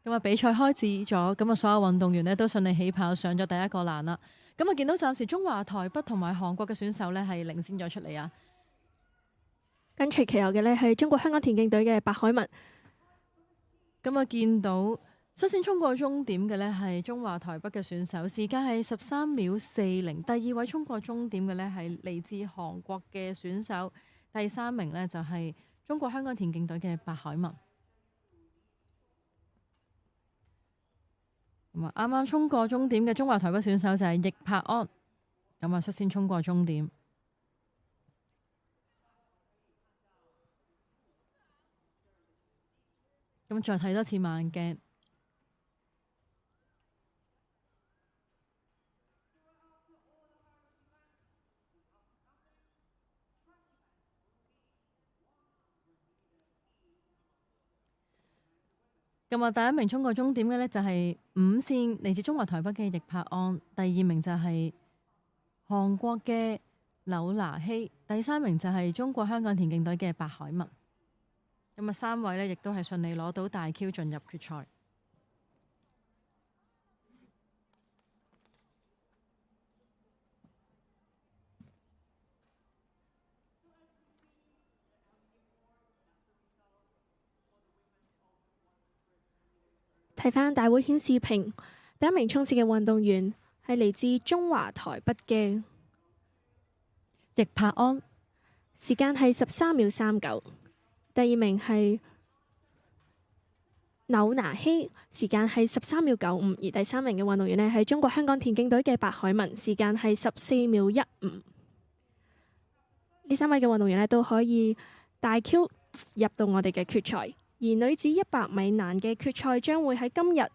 咁啊，比賽開始咗，咁啊，所有運動員呢都順利起跑上咗第一個欄啦。咁啊，見到暫時中華台北同埋韓國嘅選手呢係領先咗出嚟啊。跟隨其後嘅呢係中國香港田徑隊嘅白海文。咁啊，見到率先衝過終點嘅呢係中華台北嘅選手，時間係13.40。第二位衝過終點嘅呢係嚟自韓國嘅選手，第三名呢就係中國香港田徑隊嘅白海文。咁啊，啱啱衝過終點嘅中華台北選手就係易柏安，咁啊率先衝過終點。咁再睇多次慢鏡，咁啊第一名衝過終點嘅呢就係5線嚟自中華台北嘅易柏安，第二名就係韓國嘅柳拿希，第三名就係中國香港田徑隊嘅白海文。咁啊3位呢亦都係順利攞到大 Q 進入決賽。睇返大會顯示屏，第一名衝刺嘅運動員係嚟自中華台北嘅易柏安，時間係13.39。第二名係柳拿希，時間係13.95。而第三名嘅運動員呢係中國香港田徑隊嘅白海文，時間係14.15。呢3位嘅運動員呢都可以大 Q 入到我哋嘅決賽。而女子100米欄嘅決賽將會喺今日